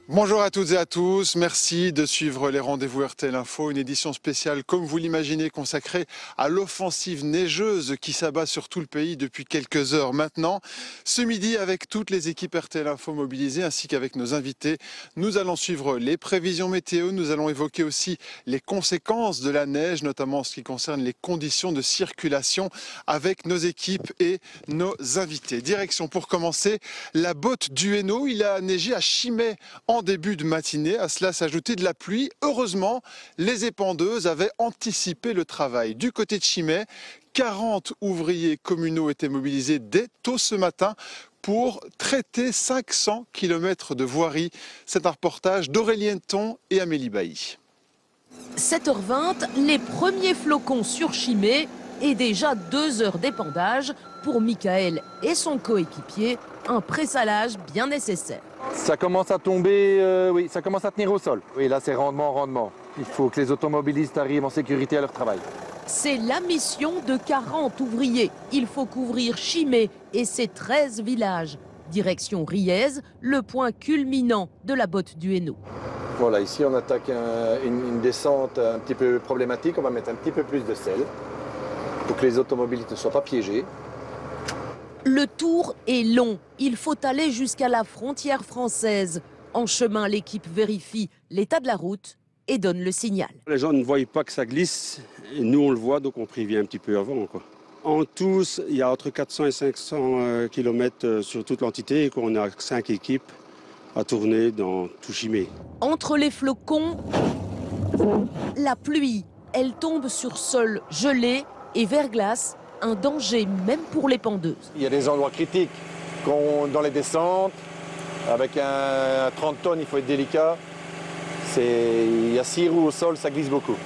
Bonjour à toutes et à tous, merci de suivre les rendez-vous RTL Info, une édition spéciale comme vous l'imaginez consacrée à l'offensive neigeuse qui s'abat sur tout le pays depuis quelques heures maintenant. Ce midi avec toutes les équipes RTL Info mobilisées ainsi qu'avec nos invités, nous allons suivre les prévisions météo, nous allons évoquer aussi les conséquences de la neige, notamment en ce qui concerne les conditions de circulation avec nos équipes et nos invités. Direction pour commencer la Botte du Hainaut, il a neigé à Chimay en début de matinée. À cela s'ajoutait de la pluie. Heureusement, les épandeuses avaient anticipé le travail. Du côté de Chimay, 40 ouvriers communaux étaient mobilisés dès tôt ce matin pour traiter 500 km de voirie. C'est un reportage d'Aurélien Thon et Amélie Bailly. 7h20, les premiers flocons sur Chimay et déjà 2 heures d'épandage. Pour Michael et son coéquipier, un pressalage bien nécessaire. Ça commence à tomber, oui, ça commence à tenir au sol. Oui, là c'est rendement. Il faut que les automobilistes arrivent en sécurité à leur travail. C'est la mission de 40 ouvriers. Il faut couvrir Chimay et ses 13 villages. Direction Riez, le point culminant de la Botte du Hainaut. Voilà, ici on attaque une descente un petit peu problématique. On va mettre un petit peu plus de sel pour que les automobilistes ne soient pas piégés. Le tour est long. Il faut aller jusqu'à la frontière française. En chemin, l'équipe vérifie l'état de la route et donne le signal. Les gens ne voient pas que ça glisse. Et nous, on le voit, donc on prévient un petit peu avant, quoi. En tous, il y a entre 400 et 500 km sur toute l'entité et qu'on a 5 équipes à tourner dans tout Chimay. Entre les flocons, la pluie, elle tombe sur sol gelé et verglas. Un danger même pour les pendeuses. Il y a des endroits critiques dans les descentes. Avec un 30 tonnes, il faut être délicat. Il y a 6 roues au sol, ça glisse beaucoup.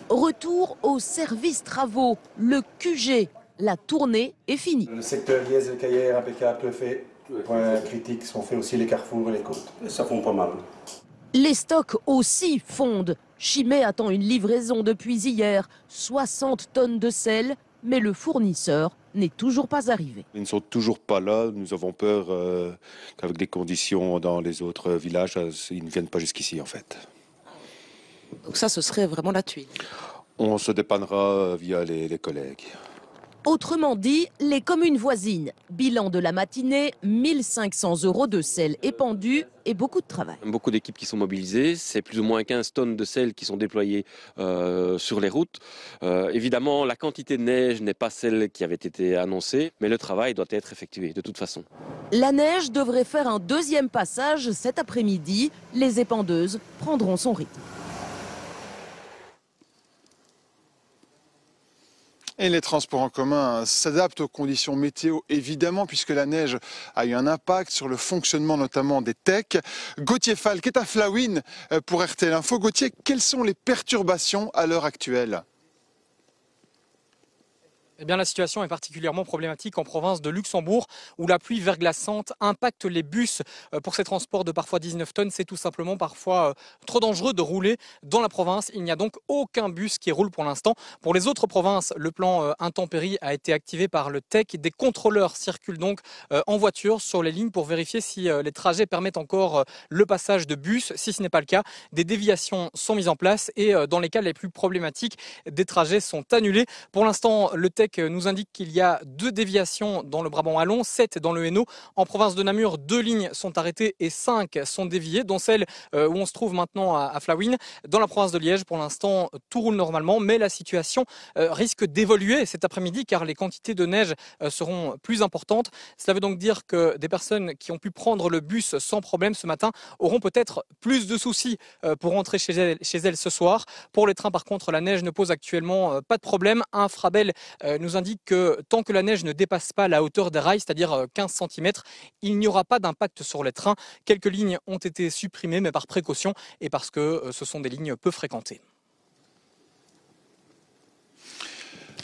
Retour au service travaux, le QG. La tournée est finie. Le secteur Liège et Caillère, impeccable, tout fait. Points critiques sont faits aussi les carrefours et les côtes. Et ça fond pas mal. Les stocks aussi fondent. Chimay attend une livraison depuis hier. 60 tonnes de sel. Mais le fournisseur n'est toujours pas arrivé. Ils ne sont toujours pas là. Nous avons peur qu'avec des conditions dans les autres villages, ils ne viennent pas jusqu'ici en fait. Donc ça, ce serait vraiment la tuile. On se dépannera via les collègues. Autrement dit, les communes voisines. Bilan de la matinée, 1 500 € de sel épandu et beaucoup de travail. Beaucoup d'équipes qui sont mobilisées, c'est plus ou moins 15 tonnes de sel qui sont déployées sur les routes. Évidemment, la quantité de neige n'est pas celle qui avait été annoncée, mais le travail doit être effectué de toute façon. La neige devrait faire un deuxième passage cet après-midi. Les épandeuses prendront son rythme. Et les transports en commun s'adaptent aux conditions météo, évidemment, puisque la neige a eu un impact sur le fonctionnement notamment des techs. Gauthier Falk est à Flawin pour RTL Info. Gauthier, quelles sont les perturbations à l'heure actuelle ? Eh bien, la situation est particulièrement problématique en province de Luxembourg où la pluie verglaçante impacte les bus pour ces transports de parfois 19 tonnes. C'est tout simplement parfois trop dangereux de rouler dans la province. Il n'y a donc aucun bus qui roule pour l'instant. Pour les autres provinces, le plan intempéries a été activé par le TEC. Des contrôleurs circulent donc en voiture sur les lignes pour vérifier si les trajets permettent encore le passage de bus. Si ce n'est pas le cas, des déviations sont mises en place et dans les cas les plus problématiques, des trajets sont annulés. Pour l'instant, le TEC nous indique qu'il y a 2 déviations dans le Brabant wallon, 7 dans le Hainaut. En province de Namur, 2 lignes sont arrêtées et 5 sont déviées, dont celle où on se trouve maintenant à Flawin. Dans la province de Liège, pour l'instant, tout roule normalement, mais la situation risque d'évoluer cet après-midi car les quantités de neige seront plus importantes. Cela veut donc dire que des personnes qui ont pu prendre le bus sans problème ce matin auront peut-être plus de soucis pour rentrer chez elles ce soir. Pour les trains, par contre, la neige ne pose actuellement pas de problème. Infrabel nous indique que tant que la neige ne dépasse pas la hauteur des rails, c'est-à-dire 15 cm, il n'y aura pas d'impact sur les trains. Quelques lignes ont été supprimées, mais par précaution et parce que ce sont des lignes peu fréquentées.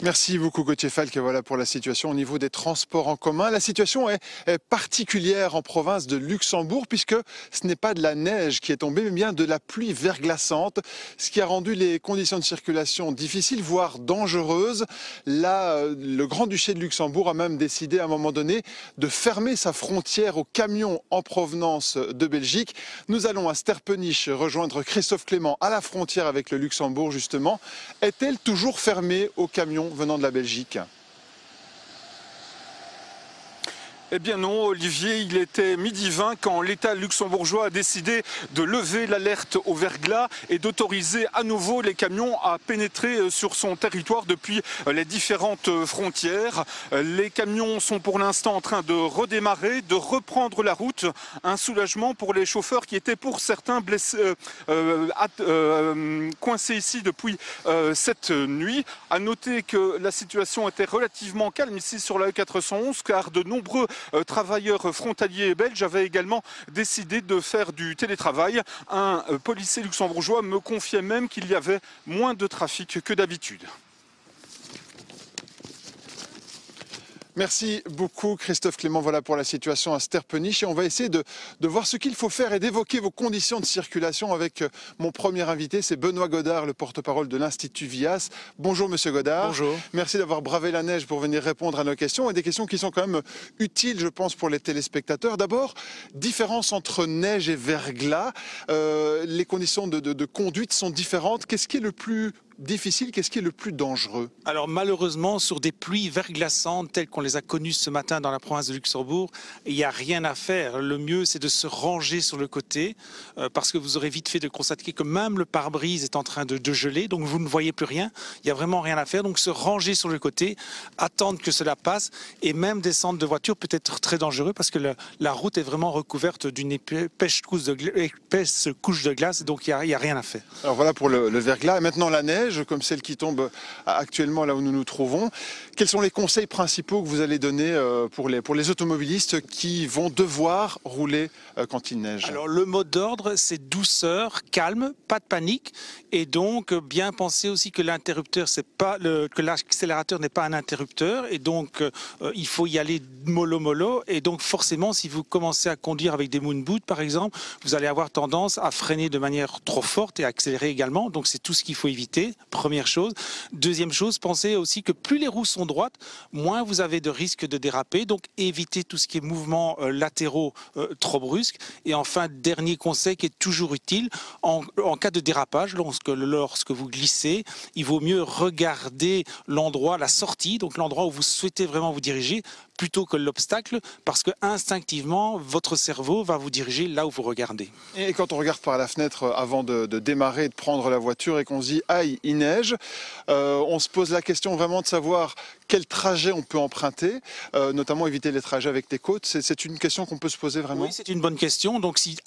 Merci beaucoup Gauthier Falk. Voilà pour la situation au niveau des transports en commun. La situation est particulière en province de Luxembourg puisque ce n'est pas de la neige qui est tombée mais bien de la pluie verglaçante, ce qui a rendu les conditions de circulation difficiles, voire dangereuses. Là, le Grand-Duché de Luxembourg a même décidé à un moment donné de fermer sa frontière aux camions en provenance de Belgique. Nous allons à Sterpenich rejoindre Christophe Clément à la frontière avec le Luxembourg justement. Est-elle toujours fermée aux camions venant de la Belgique? Eh bien non, Olivier, il était 12h20 quand l'État luxembourgeois a décidé de lever l'alerte au verglas et d'autoriser à nouveau les camions à pénétrer sur son territoire depuis les différentes frontières. Les camions sont pour l'instant en train de redémarrer, de reprendre la route. Un soulagement pour les chauffeurs qui étaient pour certains blessés, coincés ici depuis cette nuit. À noter que la situation était relativement calme ici sur la E411 car de nombreux travailleurs frontaliers belges avaient également décidé de faire du télétravail. Un policier luxembourgeois me confiait même qu'il y avait moins de trafic que d'habitude. Merci beaucoup Christophe Clément. Voilà pour la situation à Sterpenich et on va essayer de voir ce qu'il faut faire et d'évoquer vos conditions de circulation avec mon premier invité, c'est Benoît Godard, le porte-parole de l'Institut Vias. Bonjour Monsieur Godard. Bonjour. Merci d'avoir bravé la neige pour venir répondre à nos questions et des questions qui sont quand même utiles je pense pour les téléspectateurs. D'abord, différence entre neige et verglas. Les conditions de conduite sont différentes. Qu'est-ce qui est le plus difficile, qu'est-ce qui est le plus dangereux? Alors malheureusement, sur des pluies verglaçantes telles qu'on les a connues ce matin dans la province de Luxembourg, il n'y a rien à faire. Le mieux, c'est de se ranger sur le côté parce que vous aurez vite fait de constater que même le pare-brise est en train de geler, donc vous ne voyez plus rien. Il n'y a vraiment rien à faire. Donc se ranger sur le côté, attendre que cela passe et même descendre de voiture peut être très dangereux parce que la route est vraiment recouverte d'une épaisse couche de glace, donc il n'y a rien à faire. Alors voilà pour le verglas. Et maintenant la neige, comme celle qui tombe actuellement là où nous nous trouvons. Quels sont les conseils principaux que vous allez donner pour les automobilistes qui vont devoir rouler quand il neige? Alors le mot d'ordre, c'est douceur, calme, pas de panique et donc bien penser aussi que l'interrupteur, que l'accélérateur n'est pas un interrupteur et donc il faut y aller mollo et donc forcément si vous commencez à conduire avec des moon boots par exemple, vous allez avoir tendance à freiner de manière trop forte et à accélérer également, donc c'est tout ce qu'il faut éviter. Première chose. Deuxième chose, pensez aussi que plus les roues sont droites, moins vous avez de risque de déraper. Donc évitez tout ce qui est mouvements latéraux trop brusques. Et enfin, dernier conseil qui est toujours utile, en cas de dérapage, lorsque vous glissez, il vaut mieux regarder l'endroit, la sortie, donc l'endroit où vous souhaitez vraiment vous diriger, plutôt que l'obstacle, parce que instinctivement, votre cerveau va vous diriger là où vous regardez. Et quand on regarde par la fenêtre avant de démarrer, de prendre la voiture et qu'on se dit « aïe, il neige », on se pose la question vraiment de savoir quel trajet on peut emprunter, notamment éviter les trajets avec des côtes. C'est une question qu'on peut se poser vraiment? Oui, c'est une bonne question. Donc si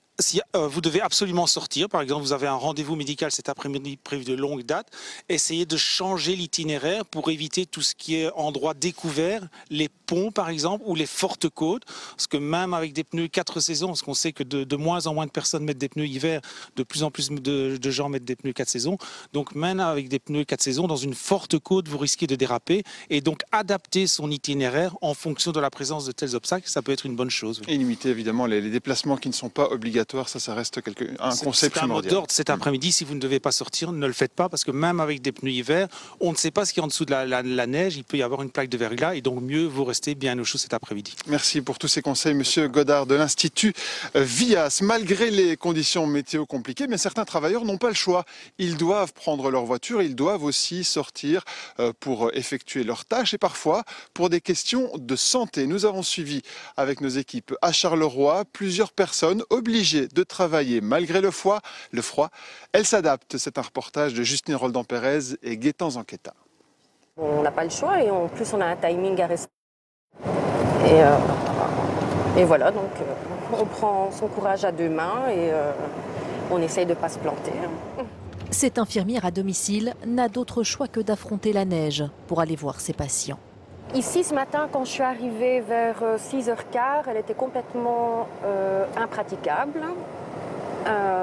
vous devez absolument sortir, par exemple vous avez un rendez-vous médical cet après-midi prévu de longue date, essayez de changer l'itinéraire pour éviter tout ce qui est endroit découvert, les ponts par exemple ou les fortes côtes, parce que même avec des pneus 4 saisons, parce qu'on sait que de moins en moins de personnes mettent des pneus hiver, de plus en plus de gens mettent des pneus 4 saisons, donc même avec des pneus 4 saisons, dans une forte côte vous risquez de déraper et donc adapter son itinéraire en fonction de la présence de tels obstacles, ça peut être une bonne chose. Et limiter évidemment les déplacements qui ne sont pas obligatoires. Ça reste un conseil primordial. C'est un mot d'ordre cet après-midi, si vous ne devez pas sortir, ne le faites pas, parce que même avec des pneus hiver, on ne sait pas ce qu'il y a en dessous de la neige, il peut y avoir une plaque de verglas, et donc mieux vous restez bien au chaud cet après-midi. Merci pour tous ces conseils, Monsieur Godard de l'Institut Vias. Malgré les conditions météo compliquées, mais certains travailleurs n'ont pas le choix. Ils doivent prendre leur voiture, ils doivent aussi sortir pour effectuer leurs tâches, et parfois pour des questions de santé. Nous avons suivi avec nos équipes à Charleroi plusieurs personnes obligées de travailler malgré le froid. Elle s'adapte. C'est un reportage de Justine Roldan-Pérez et Gaëtan Zanqueta. On n'a pas le choix et en plus on a un timing à respecter. Et voilà, donc on prend son courage à deux mains et on essaye de ne pas se planter. Cette infirmière à domicile n'a d'autre choix que d'affronter la neige pour aller voir ses patients. Ici, ce matin, quand je suis arrivée vers 6h15, elle était complètement impraticable.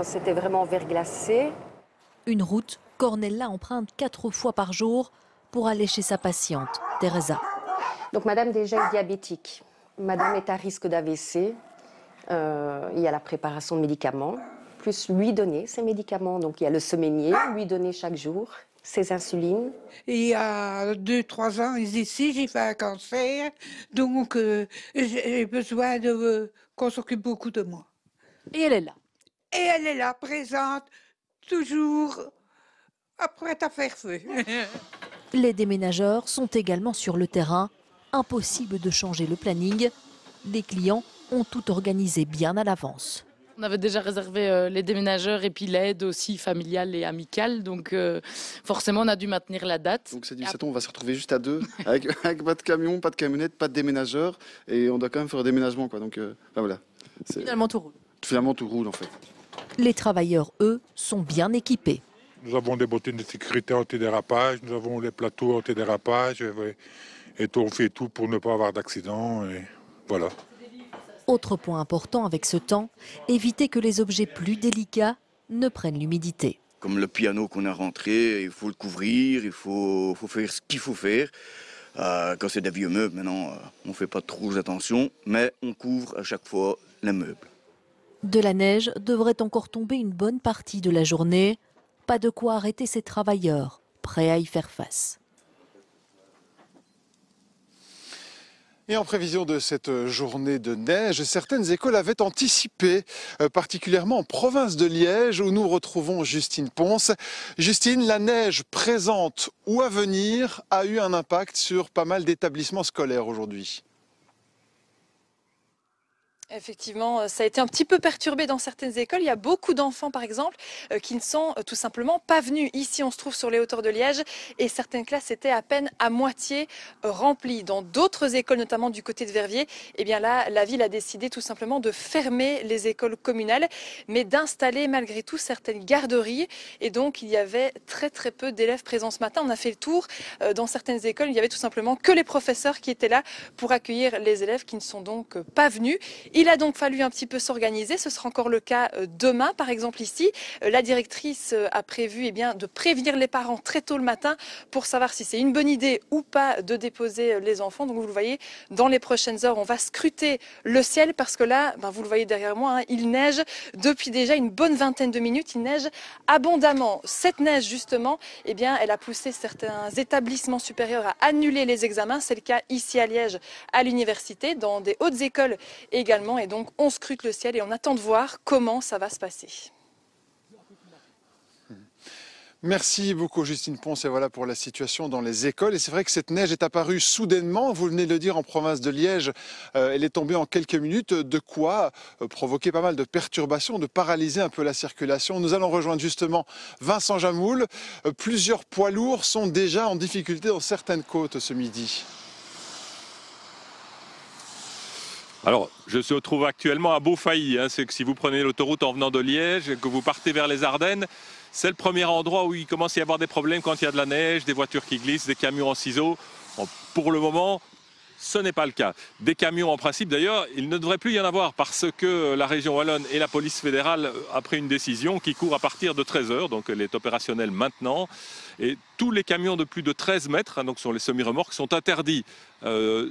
C'était vraiment verglacé. Une route qu'Ornella emprunte 4 fois par jour pour aller chez sa patiente, Teresa. Donc madame déjà est diabétique. Madame est à risque d'AVC. Il y a la préparation de médicaments, plus lui donner ses médicaments. Donc il y a le semainier, lui donner chaque jour ses insulines. Et il y a 2-3 ans ici, j'ai fait un cancer. Donc j'ai besoin qu'on s'occupe beaucoup de moi. Et elle est là. Et elle est là, présente, toujours prête à faire feu. Les déménageurs sont également sur le terrain. Impossible de changer le planning. Les clients ont tout organisé bien à l'avance. On avait déjà réservé les déménageurs et puis l'aide aussi familiale et amicale. Donc forcément, on a dû maintenir la date. Donc c'est du 7 ans, on va se retrouver juste à deux, avec pas de camion, pas de camionnette, pas de déménageur. Et on doit quand même faire un déménagement, quoi. Donc voilà. Finalement, tout roule. Finalement, tout roule en fait. Les travailleurs, eux, sont bien équipés. Nous avons des bottines de sécurité anti-dérapage, nous avons les plateaux anti-dérapage. Et on fait tout pour ne pas avoir d'accident. Et voilà. Autre point important avec ce temps, éviter que les objets plus délicats ne prennent l'humidité. Comme le piano qu'on a rentré, il faut le couvrir, il faut faire ce qu'il faut faire. Quand c'est des vieux meubles, maintenant, on ne fait pas trop attention, mais on couvre à chaque fois les meubles. De la neige devrait encore tomber une bonne partie de la journée. Pas de quoi arrêter ces travailleurs, prêts à y faire face. Et en prévision de cette journée de neige, certaines écoles avaient anticipé, particulièrement en province de Liège, où nous retrouvons Justine Ponce. Justine, la neige présente ou à venir a eu un impact sur pas mal d'établissements scolaires aujourd'hui. Effectivement, ça a été un petit peu perturbé dans certaines écoles. Il y a beaucoup d'enfants, par exemple, qui ne sont tout simplement pas venus. Ici, on se trouve sur les hauteurs de Liège et certaines classes étaient à peine à moitié remplies. Dans d'autres écoles, notamment du côté de Verviers, eh bien là, la ville a décidé tout simplement de fermer les écoles communales, mais d'installer malgré tout certaines garderies. Et donc, il y avait très peu d'élèves présents ce matin. On a fait le tour. Dans certaines écoles, il y avait tout simplement que les professeurs qui étaient là pour accueillir les élèves qui ne sont donc pas venus. Il a donc fallu un petit peu s'organiser. Ce sera encore le cas demain, par exemple ici. La directrice a prévu de prévenir les parents très tôt le matin pour savoir si c'est une bonne idée ou pas de déposer les enfants. Donc vous le voyez, dans les prochaines heures, on va scruter le ciel parce que là, vous le voyez derrière moi, il neige depuis déjà une bonne vingtaine de minutes. Il neige abondamment. Cette neige, justement, elle a poussé certains établissements supérieurs à annuler les examens. C'est le cas ici à Liège, à l'université, dans des hautes écoles également. Et donc, on scrute le ciel et on attend de voir comment ça va se passer. Merci beaucoup Justine Ponce et voilà pour la situation dans les écoles. Et c'est vrai que cette neige est apparue soudainement, vous venez de le dire, en province de Liège. Elle est tombée en quelques minutes, de quoi provoquer pas mal de perturbations, de paralyser un peu la circulation. Nous allons rejoindre justement Vincent Jamoul. Plusieurs poids lourds sont déjà en difficulté dans certaines côtes ce midi. Alors, je se trouve actuellement à Beaufailly. C'est que si vous prenez l'autoroute en venant de Liège et que vous partez vers les Ardennes, c'est le premier endroit où il commence à y avoir des problèmes quand il y a de la neige, des voitures qui glissent, des camions en ciseaux. Bon, pour le moment, ce n'est pas le cas. Des camions en principe d'ailleurs, il ne devrait plus y en avoir parce que la région wallonne et la police fédérale a pris une décision qui court à partir de 13 h, donc elle est opérationnelle maintenant. Et tous les camions de plus de 13 mètres, donc sont les semi-remorques, sont interdits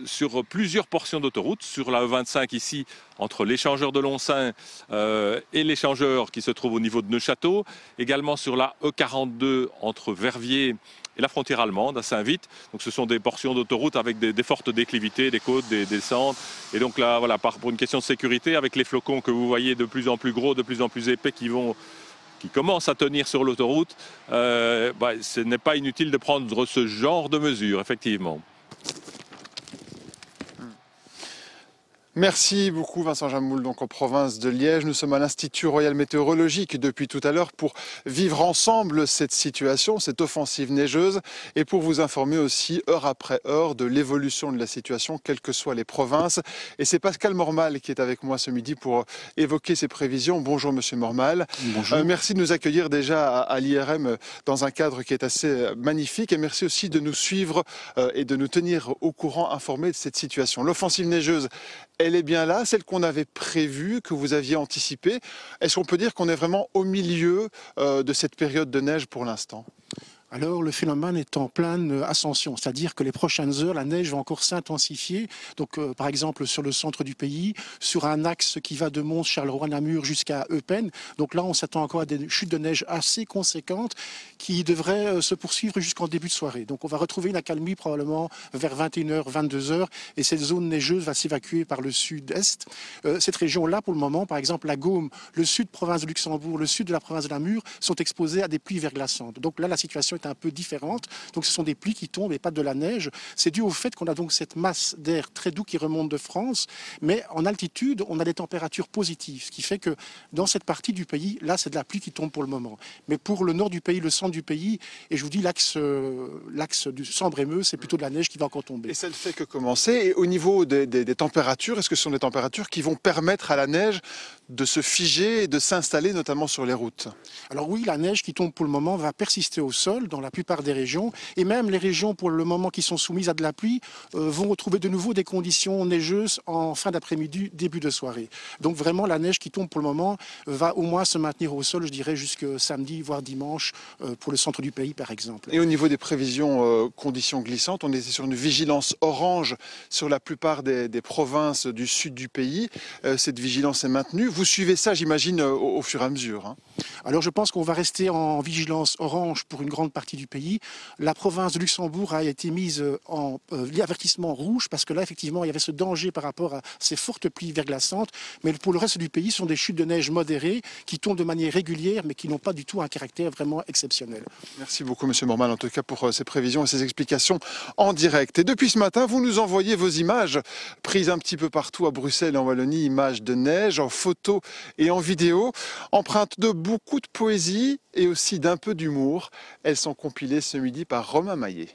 sur plusieurs portions d'autoroute. Sur la E25 ici, entre l'échangeur de Loncin et l'échangeur qui se trouve au niveau de Neufchâteau. Également sur la E42 entre Verviers et la frontière allemande à Saint-Vite. Donc ce sont des portions d'autoroute avec des fortes déclivités, des côtes, des descentes. Et donc là, voilà, pour une question de sécurité, avec les flocons que vous voyez de plus en plus gros, de plus en plus épais qui commencent à tenir sur l'autoroute, ce n'est pas inutile de prendre ce genre de mesures, effectivement. Merci beaucoup Vincent Jamoul, donc en province de Liège. Nous sommes à l'Institut Royal Météorologique depuis tout à l'heure pour vivre ensemble cette situation, cette offensive neigeuse et pour vous informer aussi heure après heure de l'évolution de la situation, quelles que soient les provinces. Et c'est Pascal Mormal qui est avec moi ce midi pour évoquer ces prévisions. Bonjour Monsieur Mormal. Bonjour. Merci de nous accueillir déjà à l'IRM dans un cadre qui est assez magnifique et merci aussi de nous suivre et de nous tenir au courant, informés de cette situation. L'offensive neigeuse, elle est bien là, celle qu'on avait prévue, que vous aviez anticipée. Est-ce qu'on peut dire qu'on est vraiment au milieu de cette période de neige pour l'instant ? Alors le phénomène est en pleine ascension, c'est-à-dire que les prochaines heures, la neige va encore s'intensifier. Donc par exemple sur le centre du pays, sur un axe qui va de Mons, Charleroi-Namur jusqu'à Eupen. Donc là on s'attend encore à des chutes de neige assez conséquentes qui devraient se poursuivre jusqu'en début de soirée. Donc on va retrouver une accalmie probablement vers 21h, 22h et cette zone neigeuse va s'évacuer par le sud-est. Cette région-là pour le moment, par exemple la Gaume, le sud de province de Luxembourg, le sud de la province de Namur sont exposés à des pluies verglaçantes. Donc là la situation est un peu différente. Donc ce sont des pluies qui tombent et pas de la neige. C'est dû au fait qu'on a donc cette masse d'air très doux qui remonte de France, mais en altitude, on a des températures positives, ce qui fait que dans cette partie du pays, là, c'est de la pluie qui tombe pour le moment. Mais pour le nord du pays, le centre du pays, et je vous dis l'axe du Sambre-et-Meuse, c'est plutôt de la neige qui va encore tomber. Et ça ne fait que commencer. Et au niveau des températures, est-ce que ce sont des températures qui vont permettre à la neige de se figer et de s'installer, notamment sur les routes? Alors oui, la neige qui tombe pour le moment va persister au sol dans la plupart des régions, et même les régions pour le moment qui sont soumises à de la pluie vont retrouver de nouveau des conditions neigeuses en fin d'après-midi, début de soirée. Donc vraiment la neige qui tombe pour le moment va au moins se maintenir au sol, je dirais jusque samedi voire dimanche pour le centre du pays par exemple. Et au niveau des prévisions conditions glissantes, on était sur une vigilance orange sur la plupart des provinces du sud du pays. Cette vigilance est maintenue. Vous suivez ça, j'imagine, au fur et à mesure, hein? Alors je pense qu'on va rester en vigilance orange pour une grande partie du pays. La province de Luxembourg a été mise en avertissement rouge parce que là effectivement il y avait ce danger par rapport à ces fortes pluies verglaçantes. Mais pour le reste du pays, ce sont des chutes de neige modérées qui tombent de manière régulière mais qui n'ont pas du tout un caractère vraiment exceptionnel. Merci beaucoup Monsieur Mormal en tout cas pour ces prévisions et ces explications en direct. Et depuis ce matin, vous nous envoyez vos images prises un petit peu partout à Bruxelles et en Wallonie, images de neige en photo et en vidéo, empreintes de beaucoup de poésie et aussi d'un peu d'humour. Elles sont compilées ce midi par Romain Maillet.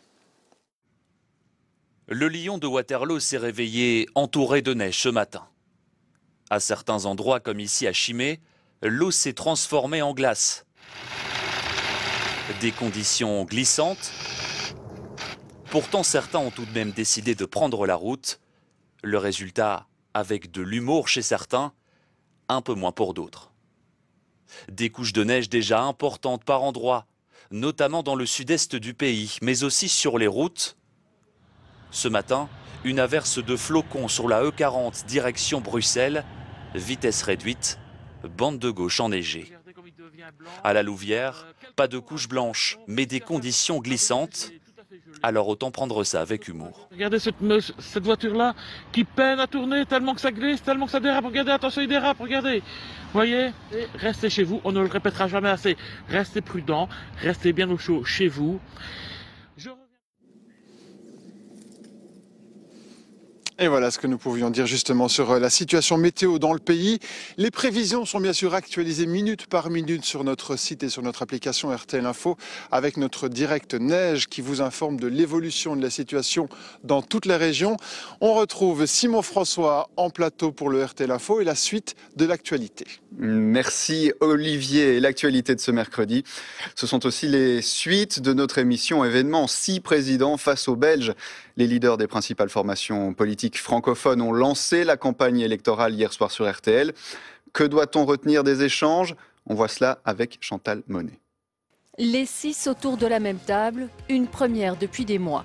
Le lion de Waterloo s'est réveillé entouré de neige ce matin. À certains endroits, comme ici à Chimay, l'eau s'est transformée en glace. Des conditions glissantes. Pourtant, certains ont tout de même décidé de prendre la route. Le résultat, avec de l'humour chez certains, un peu moins pour d'autres. Des couches de neige déjà importantes par endroits, notamment dans le sud-est du pays, mais aussi sur les routes. Ce matin, une averse de flocons sur la E40 direction Bruxelles, vitesse réduite, bande de gauche enneigée. À la Louvière, pas de couche blanche, mais des conditions glissantes. Alors autant prendre ça avec humour. Regardez cette voiture-là qui peine à tourner tellement que ça glisse, tellement que ça dérape. Regardez, attention, il dérape, regardez. Voyez, restez chez vous, on ne le répétera jamais assez. Restez prudents, restez bien au chaud chez vous. Et voilà ce que nous pouvions dire justement sur la situation météo dans le pays. Les prévisions sont bien sûr actualisées minute par minute sur notre site et sur notre application RTL Info avec notre direct neige qui vous informe de l'évolution de la situation dans toutes les régions. On retrouve Simon François en plateau pour le RTL Info et la suite de l'actualité. Merci Olivier. Et l'actualité de ce mercredi, ce sont aussi les suites de notre émission événement 6 présidents face aux Belges. Les leaders des principales formations politiques francophones ont lancé la campagne électorale hier soir sur RTL. Que doit-on retenir des échanges? On voit cela avec Chantal Monet. Les 6 autour de la même table, une première depuis des mois.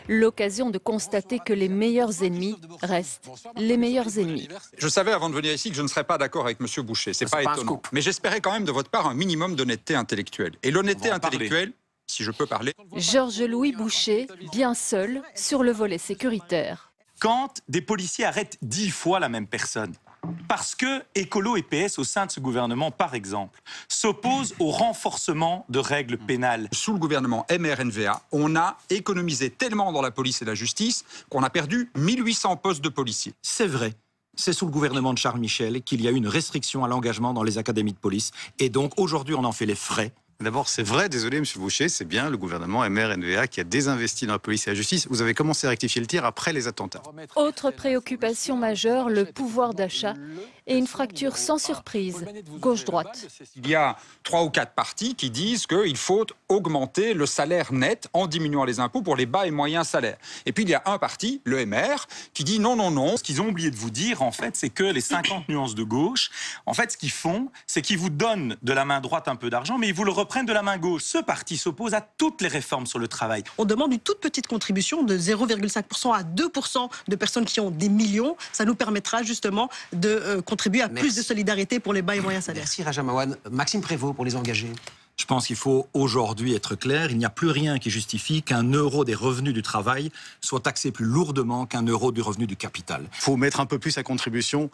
L'occasion de constater que les meilleurs ennemis restent les meilleurs ennemis. Je savais avant de venir ici que je ne serais pas d'accord avec M. Boucher, c'est pas étonnant. Mais j'espérais quand même de votre part un minimum d'honnêteté intellectuelle. Et l'honnêteté intellectuelle, si je peux parler... Georges-Louis Boucher, bien seul sur le volet sécuritaire. Quand des policiers arrêtent 10 fois la même personne, parce que Écolo et PS au sein de ce gouvernement, par exemple, s'opposent au renforcement de règles pénales. Sous le gouvernement MRNVA, on a économisé tellement dans la police et la justice qu'on a perdu 1800 postes de policiers. C'est vrai. C'est sous le gouvernement de Charles Michel qu'il y a eu une restriction à l'engagement dans les académies de police. Et donc aujourd'hui, on en fait les frais. D'abord, c'est vrai, désolé M. Boucher, c'est bien le gouvernement MRNVA qui a désinvesti dans la police et la justice. Vous avez commencé à rectifier le tir après les attentats. Autre préoccupation majeure, le pouvoir d'achat et une fracture sans surprise, gauche-droite. Il y a 3 ou 4 partis qui disent qu'il faut augmenter le salaire net en diminuant les impôts pour les bas et moyens salaires. Et puis il y a un parti, le MR, qui dit non, non, non. Ce qu'ils ont oublié de vous dire, en fait, c'est que les 50 nuances de gauche, en fait, ce qu'ils font, c'est qu'ils vous donnent de la main droite un peu d'argent, mais ils vous le reprenne de la main gauche. Ce parti s'oppose à toutes les réformes sur le travail. On demande une toute petite contribution de 0,5% à 2% de personnes qui ont des millions. Ça nous permettra justement de contribuer à plus de solidarité pour les bas et moyens salaires. Merci Raja Mawan. Maxime Prévost pour les engagés. Je pense qu'il faut aujourd'hui être clair, il n'y a plus rien qui justifie qu'un euro des revenus du travail soit taxé plus lourdement qu'un euro du revenu du capital. Il faut mettre un peu plus à contribution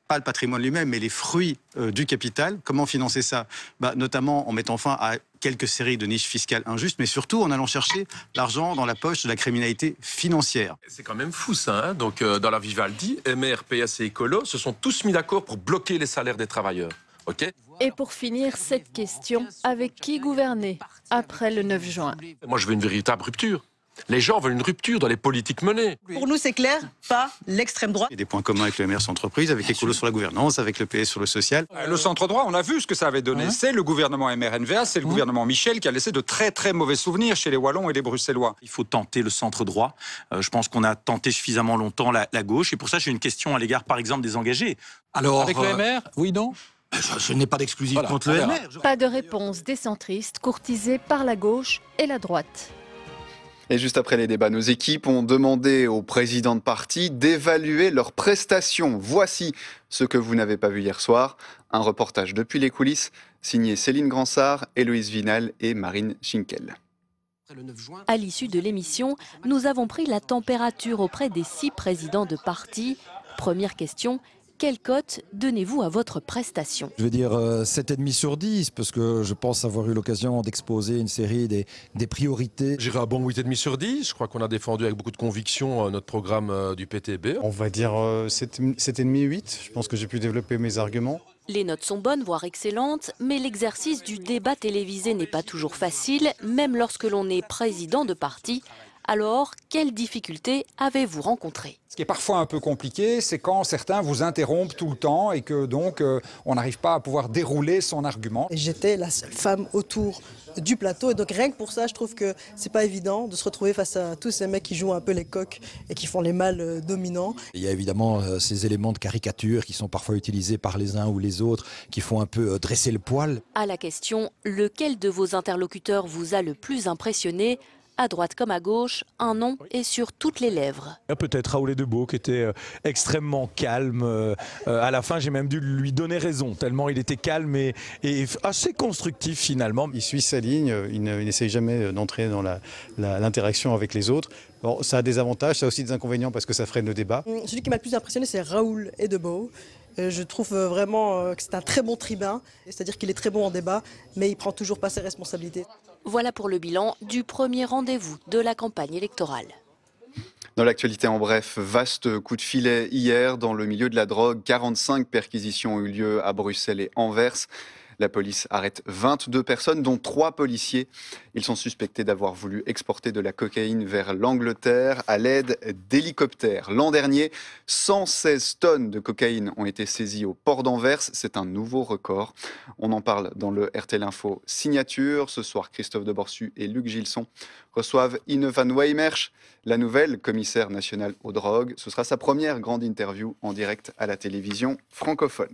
pas le patrimoine lui-même, mais les fruits du capital. Comment financer ça? Notamment en mettant fin à quelques séries de niches fiscales injustes, mais surtout en allant chercher l'argent dans la poche de la criminalité financière. C'est quand même fou ça, hein. Donc dans la Vivaldi, MR, PS et Écolo se sont tous mis d'accord pour bloquer les salaires des travailleurs. Okay. Et pour finir, cette question, avec qui gouverner après le 9 juin? Moi je veux une véritable rupture. Les gens veulent une rupture dans les politiques menées. Pour nous, c'est clair, pas l'extrême droite. Il y a des points communs avec le MR sur l'entreprise, avec Écolo sur la gouvernance, avec le PS sur le social. Le centre droit, on a vu ce que ça avait donné. C'est le gouvernement MR-NVA, c'est le gouvernement Michel qui a laissé de très très mauvais souvenirs chez les Wallons et les Bruxellois. Il faut tenter le centre droit. Je pense qu'on a tenté suffisamment longtemps la gauche. Et pour ça, j'ai une question à l'égard, par exemple, des engagés. Alors, avec le MR, oui, non? Je n'ai pas d'exclusif contre le MR. Pas de réponse des centristes courtisés par la gauche et la droite. Et juste après les débats, nos équipes ont demandé aux présidents de parti d'évaluer leurs prestations. Voici ce que vous n'avez pas vu hier soir. Un reportage depuis les coulisses, signé Céline Gransart, Héloïse Vinal et Marine Schinkel. À l'issue de l'émission, nous avons pris la température auprès des 6 présidents de parti. Première question. Quelle cote donnez-vous à votre prestation? Je vais dire 7,5 sur 10, parce que je pense avoir eu l'occasion d'exposer une série des priorités. J'irai un bon 8,5 sur 10. Je crois qu'on a défendu avec beaucoup de conviction notre programme du PTB. On va dire 7,5-8. Je pense que j'ai pu développer mes arguments. Les notes sont bonnes, voire excellentes, mais l'exercice du débat télévisé n'est pas toujours facile, même lorsque l'on est président de parti. Alors, quelles difficultés avez-vous rencontrées? Ce qui est parfois un peu compliqué, c'est quand certains vous interrompent tout le temps et que donc on n'arrive pas à pouvoir dérouler son argument. J'étais la seule femme autour du plateau et donc rien que pour ça, je trouve que c'est pas évident de se retrouver face à tous ces mecs qui jouent un peu les coqs et qui font les mâles dominants. Il y a évidemment ces éléments de caricature qui sont parfois utilisés par les uns ou les autres, qui font un peu dresser le poil. À la question, lequel de vos interlocuteurs vous a le plus impressionné? À droite comme à gauche, un nom est sur toutes les lèvres. Peut-être Raoul Debeau qui était extrêmement calme. À la fin, j'ai même dû lui donner raison, tellement il était calme et assez constructif finalement. Il suit sa ligne, il n'essaye jamais d'entrer dans l'interaction avec les autres. Bon, ça a des avantages, ça a aussi des inconvénients parce que ça freine le débat. Celui qui m'a le plus impressionné, c'est Raoul Debeau. Je trouve vraiment que c'est un très bon tribun, c'est-à-dire qu'il est très bon en débat, mais il ne prend toujours pas ses responsabilités. Voilà pour le bilan du premier rendez-vous de la campagne électorale. Dans l'actualité en bref, vaste coup de filet hier dans le milieu de la drogue. 45 perquisitions ont eu lieu à Bruxelles et Anvers. La police arrête 22 personnes, dont 3 policiers. Ils sont suspectés d'avoir voulu exporter de la cocaïne vers l'Angleterre à l'aide d'hélicoptères. L'an dernier, 116 tonnes de cocaïne ont été saisies au port d'Anvers. C'est un nouveau record. On en parle dans le RTL Info Signature. Ce soir, Christophe Deborsu et Luc Gilson reçoivent Ine van Wijmersch, la nouvelle commissaire nationale aux drogues. Ce sera sa première grande interview en direct à la télévision francophone.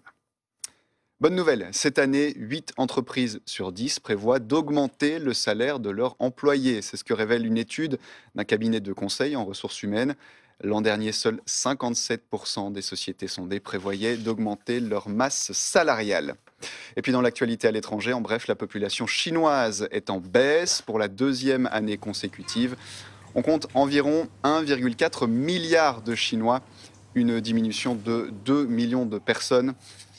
Bonne nouvelle, cette année, 8 entreprises sur 10 prévoient d'augmenter le salaire de leurs employés. C'est ce que révèle une étude d'un cabinet de conseil en ressources humaines. L'an dernier, seuls 57% des sociétés sondées prévoyaient d'augmenter leur masse salariale. Et puis dans l'actualité à l'étranger, en bref, la population chinoise est en baisse pour la 2e année consécutive. On compte environ 1,4 milliard de Chinois, une diminution de 2 millions de personnes.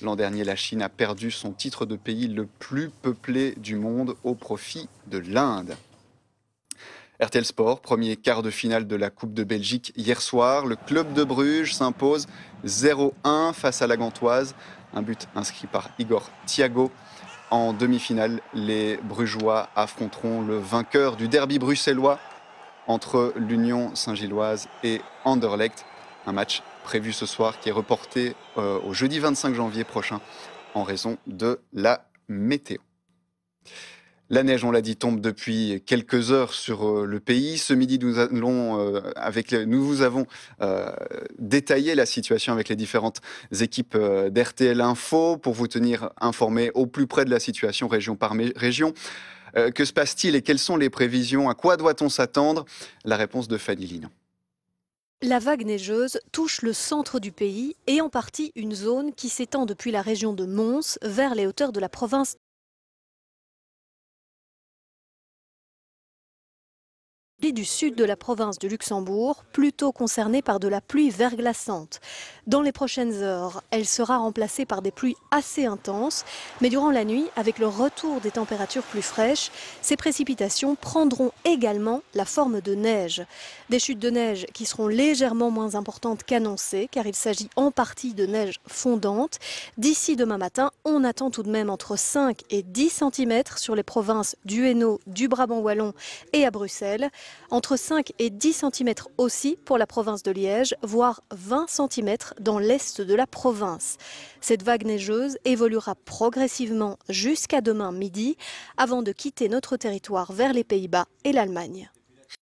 L'an dernier, la Chine a perdu son titre de pays le plus peuplé du monde au profit de l'Inde. RTL Sport, premier quart de finale de la Coupe de Belgique hier soir. Le club de Bruges s'impose 0-1 face à la Gantoise. Un but inscrit par Igor Thiago. En demi-finale, les Brugeois affronteront le vainqueur du derby bruxellois entre l'Union Saint-Gilloise et Anderlecht. Un match prévu ce soir qui est reporté au jeudi 25 janvier prochain en raison de la météo. La neige, on l'a dit, tombe depuis quelques heures sur le pays. Ce midi, nous vous avons détaillé la situation avec les différentes équipes d'RTL Info pour vous tenir informés au plus près de la situation région par région. Que se passe-t-il et quelles sont les prévisions? À quoi doit-on s'attendre? La réponse de Fanny Lin. La vague neigeuse touche le centre du pays et en partie une zone qui s'étend depuis la région de Mons vers les hauteurs de la province du sud de la province du Luxembourg, plutôt concernée par de la pluie verglaçante. Dans les prochaines heures, elle sera remplacée par des pluies assez intenses, mais durant la nuit, avec le retour des températures plus fraîches, ces précipitations prendront également la forme de neige. Des chutes de neige qui seront légèrement moins importantes qu'annoncées, car il s'agit en partie de neige fondante. D'ici demain matin, on attend tout de même entre 5 et 10 cm sur les provinces du Hainaut, du Brabant wallon et à Bruxelles. Entre 5 et 10 cm aussi pour la province de Liège, voire 20 cm dans l'est de la province. Cette vague neigeuse évoluera progressivement jusqu'à demain midi, avant de quitter notre territoire vers les Pays-Bas et l'Allemagne.